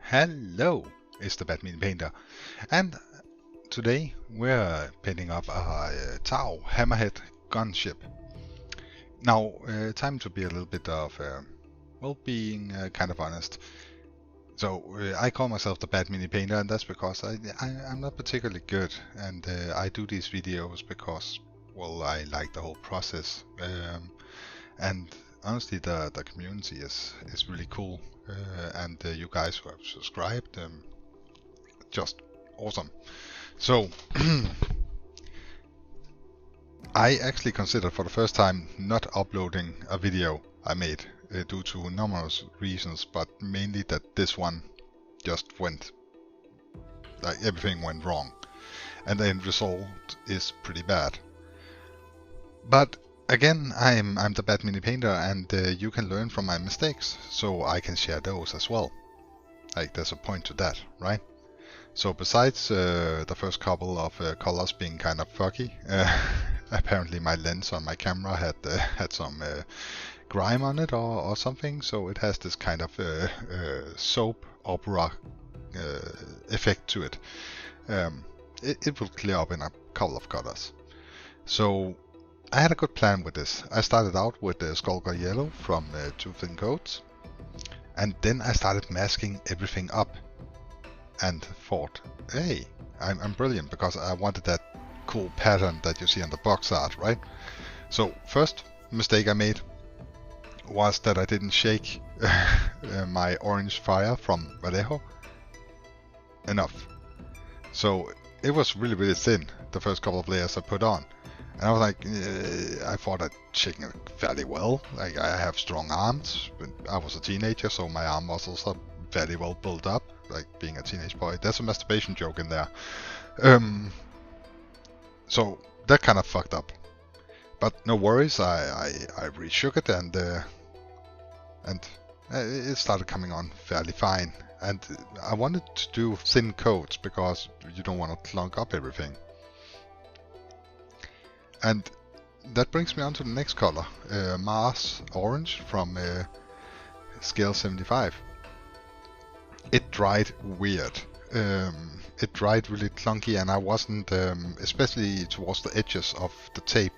Hello, it's the Batman Painter, and today we're painting up a Tau Hammerhead Gunship. Now, time to be a little bit of, well, being kind of honest. So, I call myself the Batman Painter, and that's because I'm not particularly good, and I do these videos because, well, I like the whole process. And honestly, the community is really cool, and you guys who have subscribed, just awesome. So I actually considered for the first time not uploading a video I made due to numerous reasons, but mainly that this one just went, like everything went wrong, and the end result is pretty bad. But again, I'm the bad mini painter, and you can learn from my mistakes, so I can share those as well. Like, there's a point to that, right? So besides the first couple of colors being kind of foggy, apparently my lens on my camera had some grime on it or something, so it has this kind of soap opera effect to it. It will clear up in a couple of colors. So I had a good plan with this. I started out with the Skulker Yellow from Two Thin Coats, and then I started masking everything up and thought, hey, I'm brilliant, because I wanted that cool pattern that you see on the box art, right? So first mistake I made was that I didn't shake my orange fire from Vallejo enough. So it was really thin, the first couple of layers I put on. And I was like, I thought I'd shaken it fairly well. Like, I have strong arms. I was a teenager, so my arm muscles are fairly well built up, like being a teenage boy. There's a masturbation joke in there. So that kind of fucked up. But no worries, I reshook it, and it started coming on fairly fine. And I wanted to do thin coats because you don't want to clunk up everything. And that brings me on to the next color, Mars Orange from scale 75. It dried weird. It dried really clunky, and I wasn't, especially towards the edges of the tape,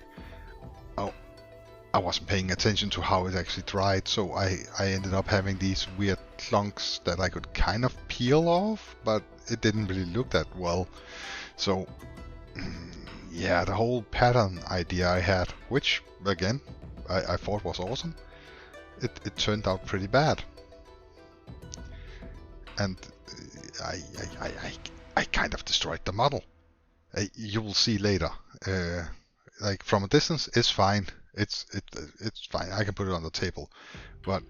I wasn't paying attention to how it actually dried, so I ended up having these weird clunks that I could kind of peel off, but it didn't really look that well. So yeah, the whole pattern idea I had, which again I thought was awesome, it turned out pretty bad. And I kind of destroyed the model. You will see later. Like, from a distance, it's fine. It's fine. I can put it on the table. But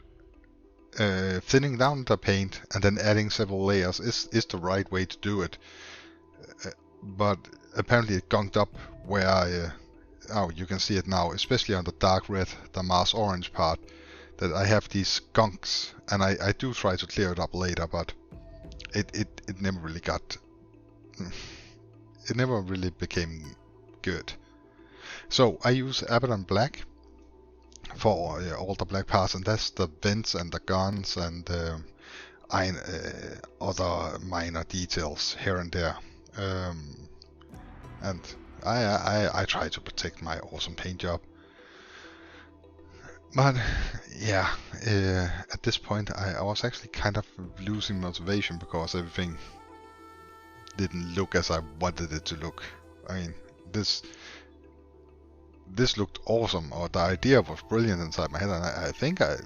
thinning down the paint and then adding several layers is the right way to do it. But apparently it gunked up where oh, you can see it now, especially on the dark red, the Mars orange part, that I have these gunks, and I do try to clear it up later, but it never really got, it never really became good. So I use Abaddon Black for all the black parts, and that's the vents and the guns and other minor details here and there. And I try to protect my awesome paint job. But yeah, at this point I was actually kind of losing motivation because everything didn't look as I wanted it to look. I mean, this looked awesome, or the idea was brilliant inside my head, and I think I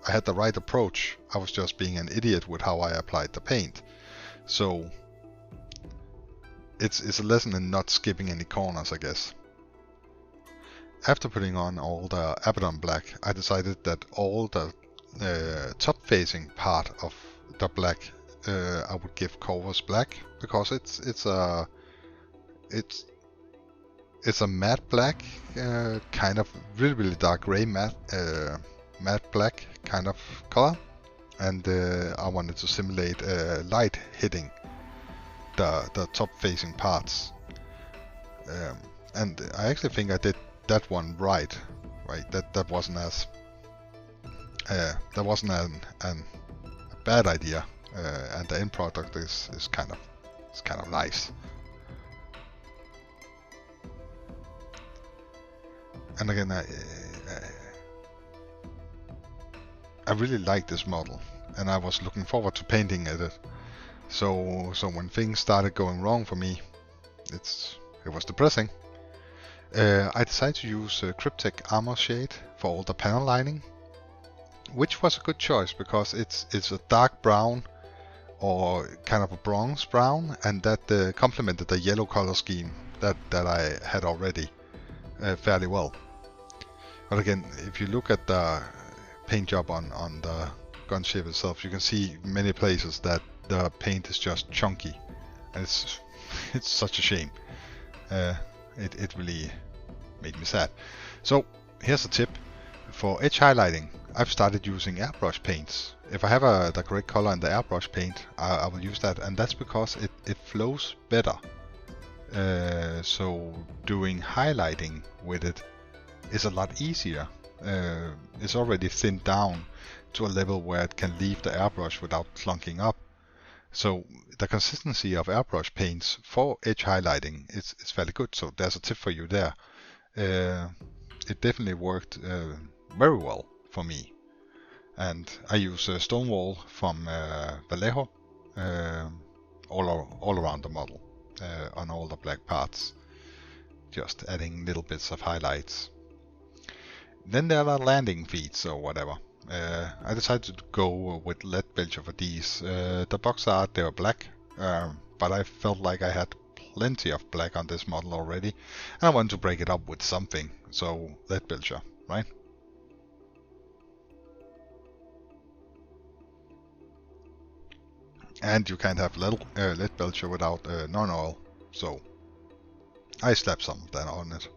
had the right approach. I was just being an idiot with how I applied the paint. So it's a lesson in not skipping any corners, I guess. After putting on all the Abaddon Black, I decided that all the top-facing part of the black I would give Corvus Black, because it's a matte black, kind of really dark gray matte black kind of color, and I wanted to simulate light hitting the top-facing parts, and I actually think I did that one right. That wasn't as a bad idea, and the end product is kind of nice. And again, I really like this model, and I was looking forward to painting it. So when things started going wrong for me, it was depressing. I decided to use Cryptek Armor Shade for all the panel lining, which was a good choice because it's a dark brown or kind of a bronze brown, and that complemented the yellow color scheme that I had already fairly well. But again, if you look at the paint job on the gunship itself, you can see many places that the paint is just chunky, and it's such a shame. It really made me sad. So here's a tip for edge highlighting. I've started using airbrush paints. If I have the correct color in the airbrush paint, I will use that, and that's because it flows better. So doing highlighting with it is a lot easier. It's already thinned down to a level where it can leave the airbrush without clunking up. So the consistency of airbrush paints for edge highlighting is fairly good. So there's a tip for you there. It definitely worked very well for me. And I use Stonewall from Vallejo all around the model, on all the black parts, just adding little bits of highlights. Then there are landing feet or whatever. I decided to go with lead belcher for these. The box art, they were black, but I felt like I had plenty of black on this model already, and I wanted to break it up with something, so lead belcher, right? And you can't have lead belcher without non-oil, so I slapped some of that on it.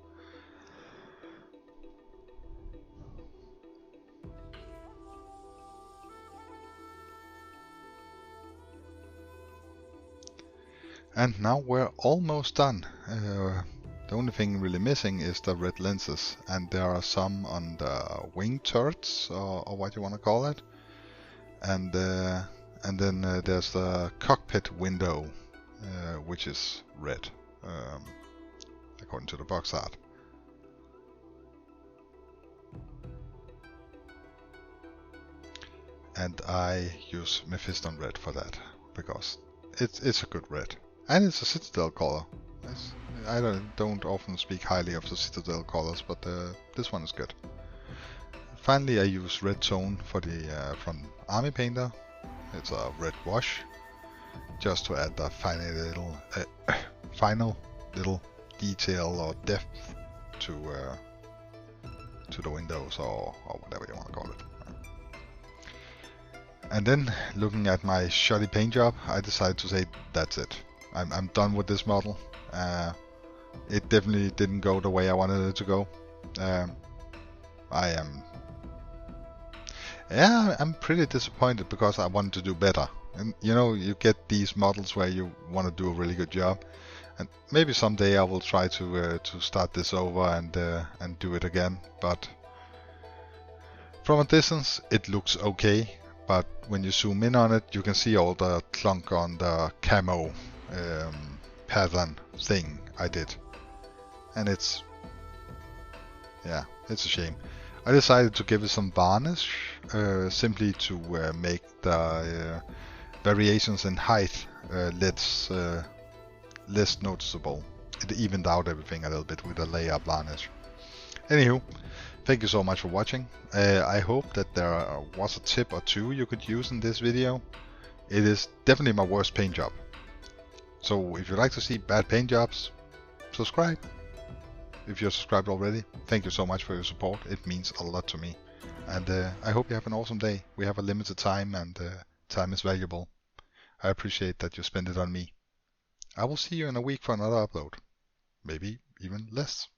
And now we're almost done. The only thing really missing is the red lenses, and there are some on the wing turrets, or what you want to call it. And then there's the cockpit window, which is red, according to the box art. And I use Mephiston red for that, because it's a good red. And it's a Citadel color. I don't often speak highly of the Citadel colors, but this one is good. Finally, I use red tone for the from Army Painter. It's a red wash, just to add the final little detail or depth to the windows, or whatever you want to call it. And then, looking at my shoddy paint job, I decided to say that's it. I'm done with this model. It definitely didn't go the way I wanted it to go. I'm pretty disappointed because I wanted to do better. And you know, you get these models where you want to do a really good job, and maybe someday I will try to start this over and do it again. But from a distance, it looks okay. But when you zoom in on it, you can see all the clunk on the camo pattern thing I did, and it's a shame. I decided to give it some varnish, simply to make the variations in height less noticeable. It evened out everything a little bit with a layer varnish. Anywho, thank you so much for watching. I hope that there was a tip or two you could use in this video. It is definitely my worst paint job. So if you'd like to see bad paint jobs, subscribe. If you're subscribed already, thank you so much for your support. It means a lot to me. And I hope you have an awesome day. We have a limited time, and time is valuable. I appreciate that you spend it on me. I will see you in a week for another upload. Maybe even less.